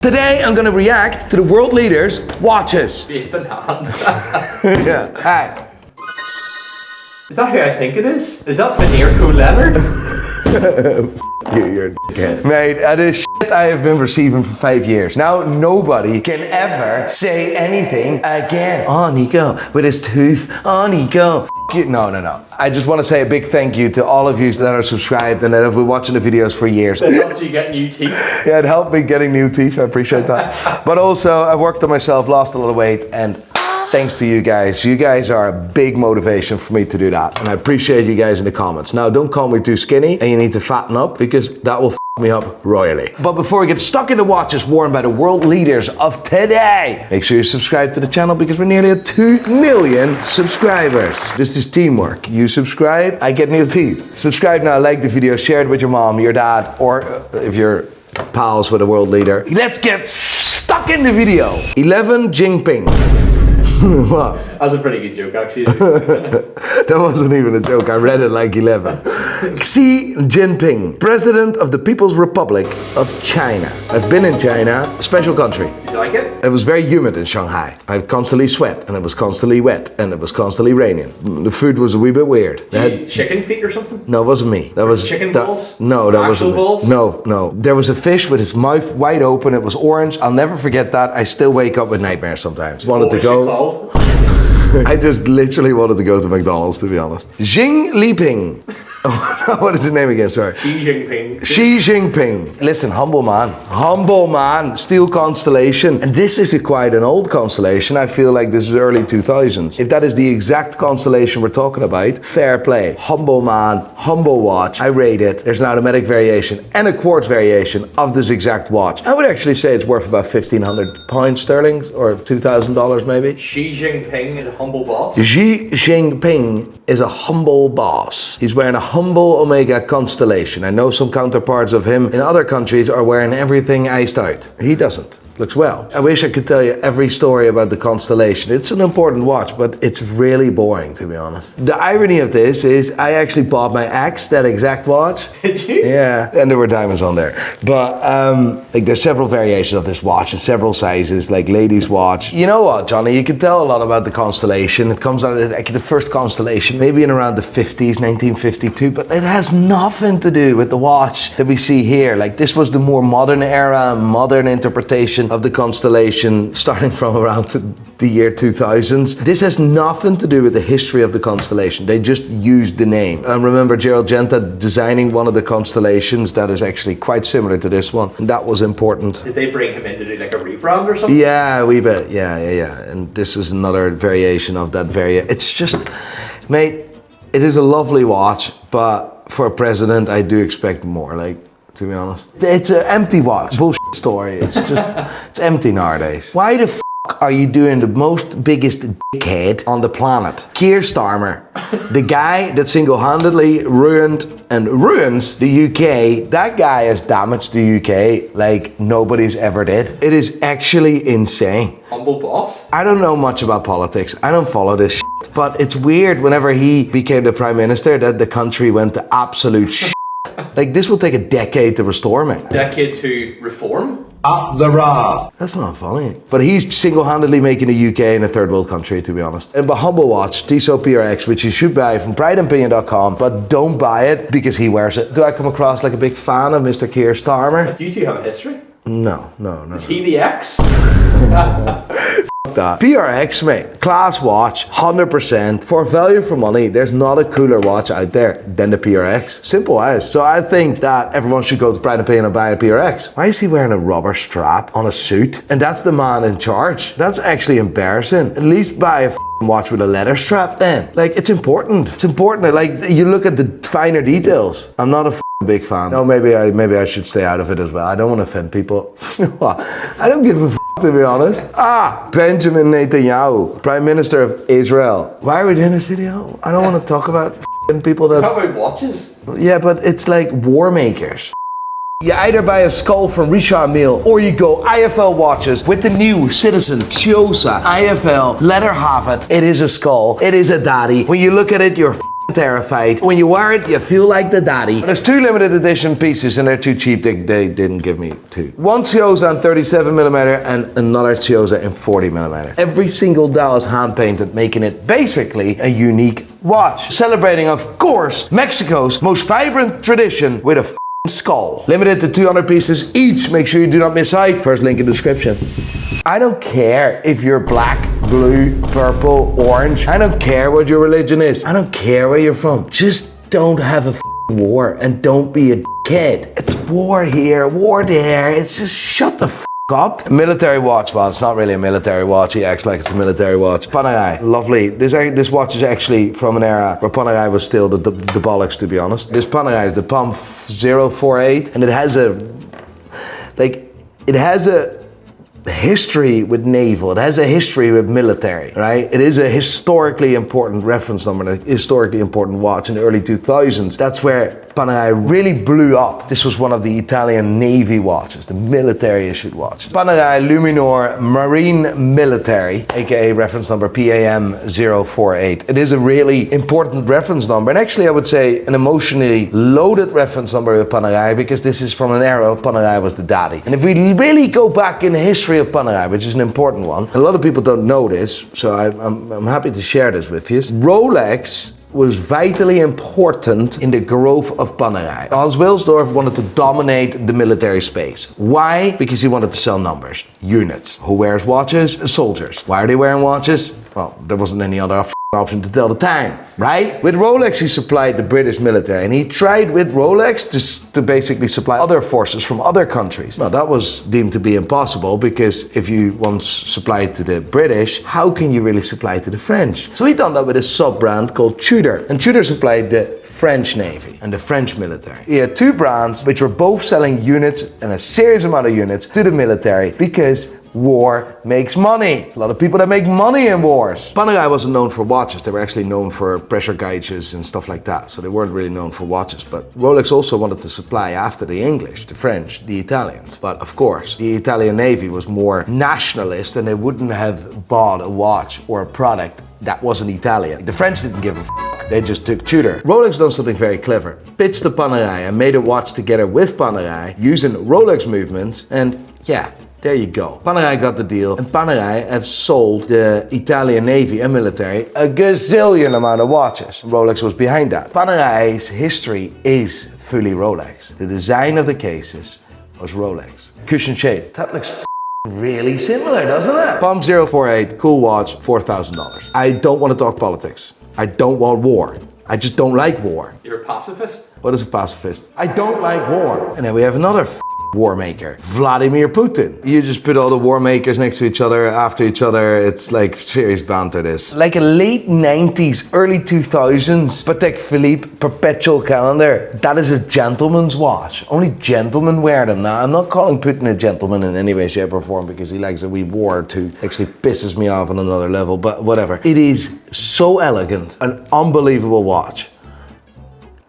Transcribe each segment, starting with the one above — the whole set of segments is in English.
Today I'm gonna react to the world leaders' watches. Yeah. Hi. Is that who I think it is? Is that Leonard? You're a dickhead. Mate, that is shit I have been receiving for 5 years. Now nobody can ever say anything again. Oh, Nico, with his tooth. Oh, Nico. You. No. I just want to say a big thank you to all of you that are subscribed and that have been watching the videos for years. It helped you get new teeth. Yeah, it helped me getting new teeth. I appreciate that. But also, I worked on myself, lost a lot of weight, and thanks to you guys. You guys are a big motivation for me to do that. And I appreciate you guys in the comments. Now, don't call me too skinny and you need to fatten up because that will me up royally. But before we get stuck in the watches worn by the world leaders of today, make sure you subscribe to the channel because we're nearly at 2 million subscribers. This is teamwork. You subscribe, I get new teeth. Subscribe now, like the video, share it with your mom, your dad, or if you're pals with a world leader. Let's get stuck in the video. 11 Jinping. What? That's a pretty good joke, actually. That wasn't even a joke. I read it like 11. Xi Jinping, President of the People's Republic of China. I've been in China, a special country. Did you like it? It was very humid in Shanghai. I constantly sweat, and it was constantly wet, and it was constantly raining. The food was a wee bit weird. Did you eat chicken feet or something? No, it wasn't me. That was chicken balls? No, that wasn't me. Balls? No. There was a fish with his mouth wide open. It was orange. I'll never forget that. I still wake up with nightmares sometimes. What was it called? I just literally wanted to go to McDonald's, to be honest. Xi Jinping. What is his name again? Sorry. Xi Jinping. Xi Jinping. Listen, humble man. Humble man. Steel constellation. And this is quite an old constellation. I feel like this is early 2000s. If that is the exact constellation we're talking about, fair play. Humble man. Humble watch. I rate it. There's an automatic variation and a quartz variation of this exact watch. I would actually say it's worth about £1,500 sterling or $2,000 maybe. Xi Jinping is a humble boss? Xi Jinping is a humble boss. He's wearing a humble Omega constellation. I know some counterparts of him in other countries are wearing everything iced out. He doesn't. Looks well. I wish I could tell you every story about the constellation. It's an important watch, but it's really boring, to be honest. The irony of this is I actually bought my ex that exact watch. Did you? Yeah, and there were diamonds on there. But like there's several variations of this watch in several sizes, like ladies' watch. You know what, Johnny? You can tell a lot about the constellation. It comes out of like the first constellation, maybe in around the 50s, 1952, but it has nothing to do with the watch that we see here. Like this was the more modern era, modern interpretation of the constellation starting from around the year 2000s. This has nothing to do with the history of the constellation. They just used the name. I remember Gerald Genta designing one of the constellations that is actually quite similar to this one. And that was important. Did they bring him in to do like a rebrand or something? Yeah, a wee bit. Yeah. And this is another variation of that It's just, mate, it is a lovely watch, but for a president, I do expect more. Like, to be honest, it's an empty watch. Bullshit story. It's just, it's empty nowadays. Why the f are you doing the most biggest dickhead on the planet? Keir Starmer, the guy that single-handedly ruined and ruins the UK. That guy has damaged the UK like nobody's ever did. It is actually insane. Humble boss? I don't know much about politics. I don't follow this shit. But it's weird whenever he became the prime minister that the country went to absolute shit. Like this will take a decade to restore me. Decade to reform? Up the raw. That's not funny. But he's single-handedly making the UK in a third world country, to be honest. And the humble watch, Tissot PRX, which you should buy from prideandpinion.com, but don't buy it because he wears it. Do I come across like a big fan of Mr. Keir Starmer? You two have a history? No. Is he the ex? That. PRX, mate, class watch, 100%. For value for money, there's not a cooler watch out there than the PRX. Simple as. So I think that everyone should go to Pride and Pay and buy a PRX. Why is he wearing a rubber strap on a suit? And that's the man in charge. That's actually embarrassing. At least buy a watch with a leather strap then. Like, it's important. It's important. Like, you look at the finer details. I'm not a big fan. No, maybe I should stay out of it as well. I don't want to offend people. I don't give a to be honest. Benjamin Netanyahu, Prime Minister of Israel. Why are we doing this video? I don't want to talk about people that... Talk about watches? Yeah, but it's like war makers. You either buy a skull from Richard Mille or you go IFL watches with the new Citizen Chiosa IFL leather half it. It is a skull. It is a daddy. When you look at it, you're terrified. When you wear it, you feel like the daddy. There's 2 limited edition pieces and they're too cheap. They didn't give me 2. One Chiosa in 37mm and another Chiosa in 40mm. Every single dial is hand painted, making it basically a unique watch. Celebrating, of course, Mexico's most vibrant tradition with a skull. Limited to 200 pieces each. Make sure you do not miss out. First link in the description. I don't care if you're black, blue, purple, orange. I don't care what your religion is. I don't care where you're from. Just don't have a war and don't be a kid. It's war here, war there. It's just shut the up. Military watch. Well, it's not really a military watch. He acts like it's a military watch. Panerai, lovely. This watch is actually from an era where Panerai was still the bollocks, to be honest. This Panerai is the PAM 048, and it has a history with naval. It has a history with military, right? It is a historically important reference number, a historically important watch in the early 2000s. That's where Panerai really blew up. This was one of the Italian Navy watches, the military issued watch. Panerai Luminor Marine Military, aka reference number PAM 048. It is a really important reference number, and actually I would say an emotionally loaded reference number with Panerai, because this is from an era where Panerai was the daddy. And if we really go back in the history of Panerai, which is an important one, a lot of people don't know this, so I'm happy to share this with you. Rolex was vitally important in the growth of Panerai. Hans Wilsdorf wanted to dominate the military space. Why? Because he wanted to sell numbers, units. Who wears watches? Soldiers. Why are they wearing watches? Well, there wasn't any other option to tell the time, right? With Rolex, he supplied the British military, and he tried with Rolex to basically supply other forces from other countries. Now, that was deemed to be impossible, because if you once supplied to the British, how can you really supply to the French? So he done that with a sub-brand called Tudor, and Tudor supplied the French Navy and the French military. He had 2 brands which were both selling units, and a serious amount of units, to the military, because war makes money. A lot of people that make money in wars. Panerai wasn't known for watches. They were actually known for pressure gauges and stuff like that. So they weren't really known for watches. But Rolex also wanted to supply after the English, the French, the Italians. But of course, the Italian Navy was more nationalist, and they wouldn't have bought a watch or a product that wasn't Italian. The French didn't give a they just took Tudor. Rolex done something very clever. Pitched the Panerai and made a watch together with Panerai using Rolex movements, and yeah, there you go. Panerai got the deal, and Panerai have sold the Italian Navy and military a gazillion amount of watches. Rolex was behind that. Panerai's history is fully Rolex. The design of the cases was Rolex. Cushion shape. That looks really similar, doesn't it? PAM 048, cool watch, $4,000. I don't want to talk politics. I don't want war. I just don't like war. You're a pacifist? What is a pacifist? I don't like war. And then we have another war maker, Vladimir Putin. You just put all the war makers next to each other, after each other. It's like serious banter, this. Like a late 90s, early 2000s Patek Philippe perpetual calendar. That is a gentleman's watch. Only gentlemen wear them. Now, I'm not calling Putin a gentleman in any way, shape or form, because he likes a wee war too. Actually pisses me off on another level, but whatever. It is so elegant, an unbelievable watch.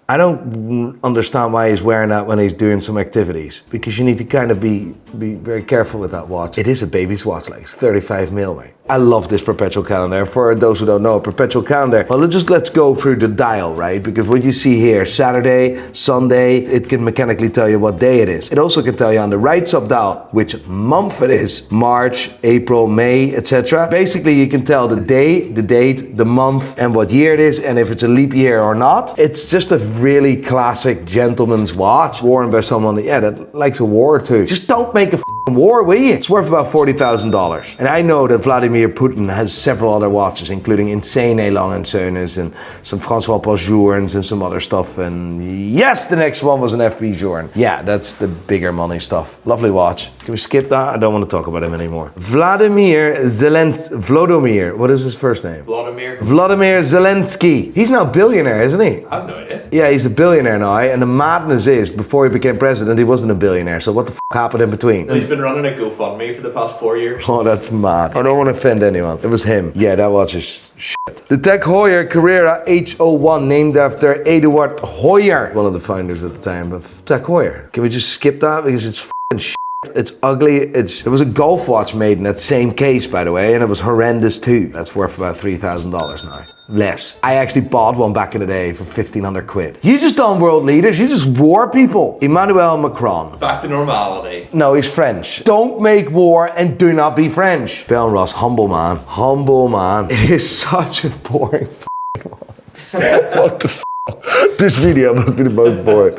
I don't understand why he's wearing that when he's doing some activities, because you need to kind of be very careful with that watch. It is a baby's watch, like it's 35mm, mate. I love this perpetual calendar. For those who don't know, perpetual calendar, well, let's go through the dial, right? Because what you see here, Saturday, Sunday, it can mechanically tell you what day it is. It also can tell you on the right sub-dial which month it is, March, April, May, etc. Basically, you can tell the day, the date, the month, and what year it is, and if it's a leap year or not. It's just a really classic gentleman's watch, worn by someone that likes a war or two. Just don't make a war, will you? It's worth about $40,000. And I know that Vladimir Putin has several other watches, including insane Elan and Sönes and some François Paul Journes and some other stuff. And yes, the next one was an FB Journe. Yeah, that's the bigger money stuff. Lovely watch. Can we skip that? I don't want to talk about him anymore. Vladimir Zelensky. What is his first name? Vladimir Zelensky. He's now a billionaire, isn't he? I have no idea. Yeah, he's a billionaire now. And the madness is, before he became president, he wasn't a billionaire. So what the happened in between? No, he's been running a GoFundMe for the past 4 years. Oh, that's mad. I don't want to offend anyone. It was him. Yeah, that watch is shit. The Tag Heuer Carrera H01, named after Eduard Heuer, one of the founders at the time of Tag Heuer. Can we just skip that? Because it's f***ing shit. It's ugly. It was a golf watch made in that same case, by the way, and it was horrendous too. That's worth about $3,000 now. Less. I actually bought one back in the day for 1,500 quid. You just done world leaders. You just war people. Emmanuel Macron. Back to normality. No, he's French. Don't make war and do not be French. Bell Ross, humble man. Humble man. It is such a boring watch. What the f***? This video must be the most boring.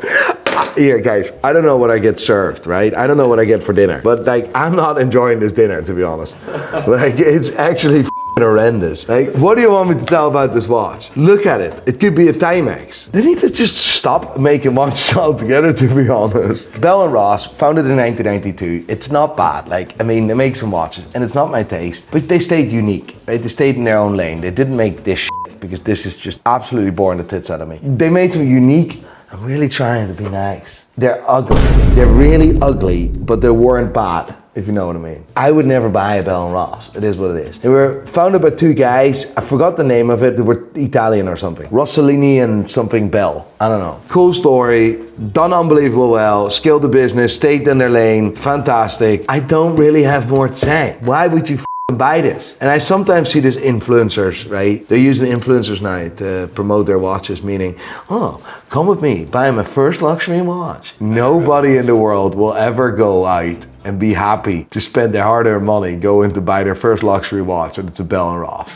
Here, guys, I don't know what I get served, right? I don't know what I get for dinner. But, like, I'm not enjoying this dinner, to be honest. Like, it's actually f***ing horrendous. Like, what do you want me to tell about this watch? Look at it. It could be a Timex. They need to just stop making watches altogether, to be honest. Bell & Ross, founded in 1992. It's not bad. Like, I mean, they make some watches, and it's not my taste. But they stayed unique, right? They stayed in their own lane. They didn't make this shit, because this is just absolutely boring the tits out of me. They made some unique. I'm really trying to be nice. They're ugly. They're really ugly, but they weren't bad, if you know what I mean. I would never buy a Bell & Ross. It is what it is. They were founded by two guys. I forgot the name of it. They were Italian or something. Rossellini and something Bell. I don't know. Cool story. Done unbelievable well. Scaled the business. Stayed in their lane. Fantastic. I don't really have more to say. Why would you buy this? And I sometimes see this influencers, right? They're using influencers now to promote their watches, meaning, oh, come with me, buy my first luxury watch. Nobody in the world will ever go out and be happy to spend their hard-earned money going to buy their first luxury watch, and it's a Bell & Ross.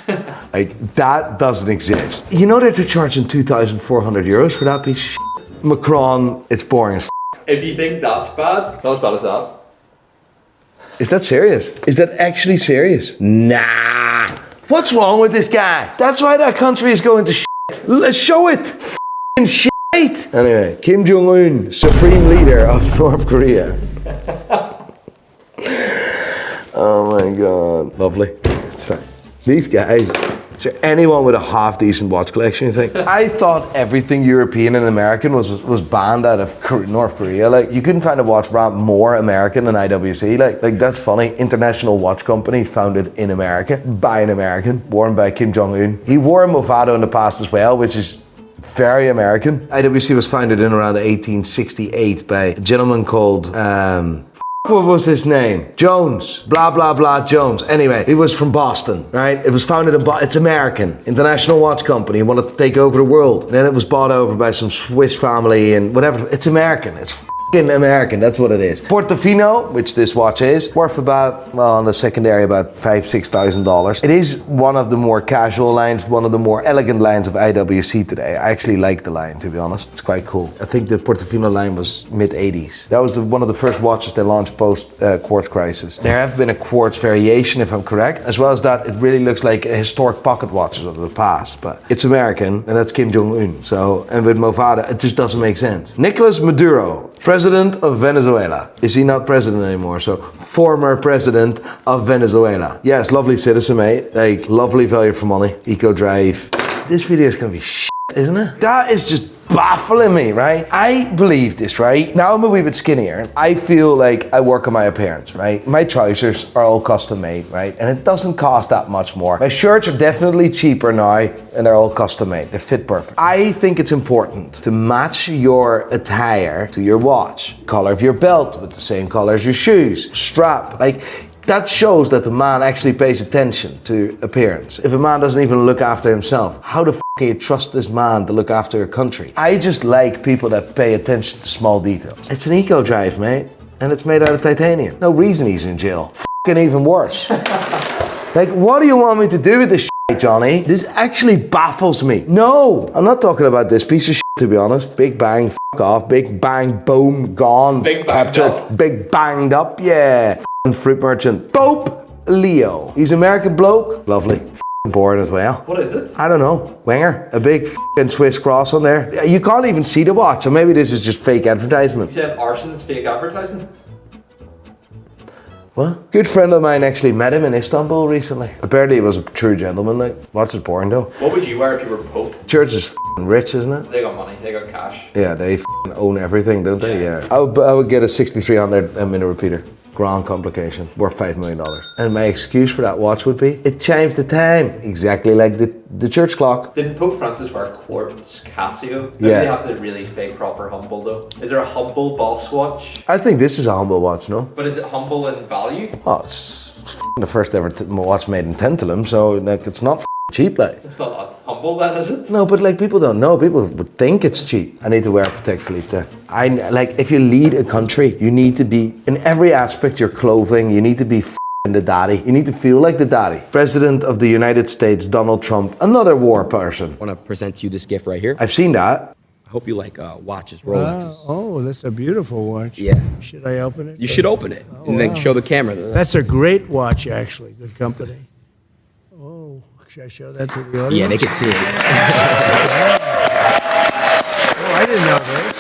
Like, that doesn't exist. You know that they're charging 2,400 euros for that piece of shit? Macron, it's boring as f***. If you think that's bad, it's not as bad as that. Is that serious? Is that actually serious? Nah. What's wrong with this guy? That's why that country is going to shit. Let's show it. F***ing shit. Anyway, Kim Jong-un, supreme leader of North Korea. Oh my God. Lovely. Sorry. These guys. Is there anyone with a half decent watch collection, you think? I thought everything European and American was banned out of North Korea. Like, you couldn't find a watch brand more American than IWC. Like that's funny. International watch company founded in America by an American, worn by Kim Jong-un. He wore a Movado in the past as well, which is very American. IWC was founded in around 1868 by a gentleman called, what was his name? Jones. Blah, blah, blah, Jones. Anyway, he was from Boston, right? It was founded in Boston. It's American. International watch company. He wanted to take over the world. Then it was bought over by some Swiss family and whatever. It's American. It's f***ing American. That's what it is. Portofino, which this watch is, worth about, well, on the secondary, about $5,000-6,000. It is one of the more casual lines, one of the more elegant lines of IWC today. I actually like the line, to be honest. It's quite cool. I think the Portofino line was mid-80s. That was one of the first watches they launched post-quartz crisis. There have been a quartz variation, if I'm correct, as well as that it really looks like a historic pocket watches of the past, but it's American, and that's Kim Jong-un. So, and with Movado, it just doesn't make sense. Nicolás Maduro, president of Venezuela. Is he not president anymore? So, former president of Venezuela. Yes, lovely citizen, mate. Like, lovely value for money. Eco drive. This video is gonna be shit, isn't it? That is just baffling me, right? I believe this, right? Now I'm a wee bit skinnier. I feel like I work on my appearance, right? My trousers are all custom made, right? And it doesn't cost that much more. My shirts are definitely cheaper now, and they're all custom made. They fit perfect. I think it's important to match your attire to your watch. Color of your belt with the same color as your shoes. Strap, like, that shows that the man actually pays attention to appearance. If a man doesn't even look after himself, how the f can you trust this man to look after your country? I just like people that pay attention to small details. It's an eco drive, mate, and it's made out of titanium. No reason he's in jail. F***ing even worse. Like, what do you want me to do with this shit, Johnny? This actually baffles me. No, I'm not talking about this piece of shit, to be honest. Big bang, f*** off. Big bang, boom, gone. Big banged up. Big banged up, yeah. Fruit merchant. Pope Leo. He's an American bloke. Lovely. Bored as well. What is it? I don't know. Wenger. A big Swiss cross on there. You can't even see the watch, so maybe this is just fake advertisement. You said Arson's fake advertising? What? Good friend of mine actually met him in Istanbul recently. Apparently he was a true gentleman. Like, watch is boring though. What would you wear if you were Pope? Church is rich, isn't it? They got money. They got cash. Yeah, they own everything, don't they? Yeah. I would get a 6300 minute repeater. Grand complication, worth $5 million. And my excuse for that watch would be, it chimes the time, exactly like the church clock. Didn't Pope Francis wear quartz Casio? Yeah. They have to really stay proper humble though. Is there a humble boss watch? I think this is a humble watch, no? But is it humble in value? Oh, it's the first ever watch made in tantalum, so like it's not cheap, like. It's not that humble then, is it? No, but like people don't know. People would think it's cheap. I need to wear Protect Philippe. I like if you lead a country, you need to be in every aspect. Your clothing, you need to be the daddy. You need to feel like the daddy. President of the United States, Donald Trump, another war person. I want to present to you this gift right here. I've seen that. I hope you like watches, Rolexes. Oh, that's a beautiful watch. Yeah. Should I open it? You should open it and then show the camera. That's a great watch, actually. Good company. Oh, should I show that to the audience? Yeah, they can see it. Oh, I didn't know this.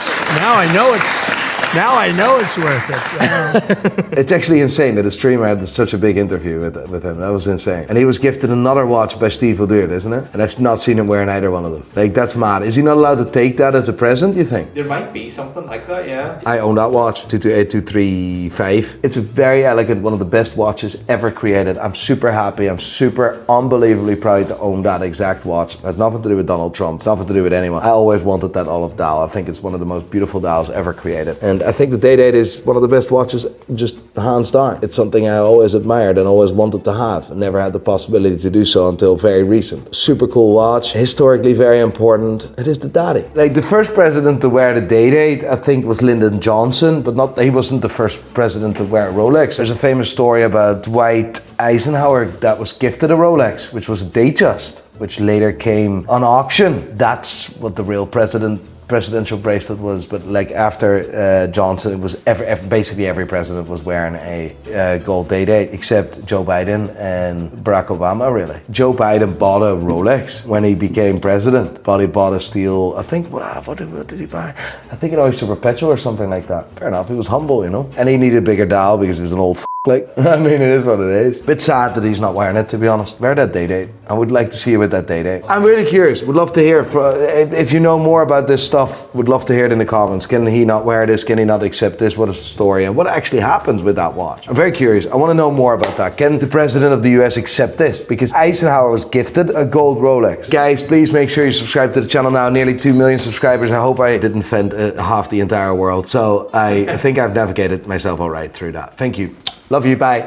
Now I know it's worth it. It's actually insane that a streamer had such a big interview with him. That was insane. And he was gifted another watch by Steve O'Deard, isn't it? And I've not seen him wearing either one of them. Like, that's mad. Is he not allowed to take that as a present, you think? There might be something like that, yeah. I own that watch, 228235. It's a very elegant, one of the best watches ever created. I'm super happy. I'm super unbelievably proud to own that exact watch. It has nothing to do with Donald Trump. It's nothing to do with anyone. I always wanted that olive dial. I think it's one of the most beautiful dials ever created. And I think the Day-Date is one of the best watches, just hands down. It's something I always admired and always wanted to have and never had the possibility to do so until very recent. Super cool watch, historically very important. It is the daddy. Like the first president to wear the Day-Date, I think, was Lyndon Johnson, but he wasn't the first president to wear a Rolex. There's a famous story about Dwight Eisenhower that was gifted a Rolex, which was a Datejust, which later came on auction. That's what the real presidential bracelet was. But like after Johnson, it was basically every president was wearing a gold Day-Date except Joe Biden and Barack Obama, really. Joe Biden bought a Rolex when he became president, but he bought a steel, I think, what did he buy? I think an Oyster Perpetual or something like that. Fair enough, he was humble, you know. And he needed a bigger dial because he was an old like, I mean, it is what it is. Bit sad that he's not wearing it, to be honest. Wear that Day-Date. I would like to see you with that Day-Date. I'm really curious. Would love to hear. If you know more about this stuff, would love to hear it in the comments. Can he not wear this? Can he not accept this? What is the story? And what actually happens with that watch? I'm very curious. I want to know more about that. Can the president of the US accept this? Because Eisenhower was gifted a gold Rolex. Guys, please make sure you subscribe to the channel now. Nearly 2 million subscribers. I hope I didn't offend half the entire world. So I think I've navigated myself all right through that. Thank you. Love you. Bye.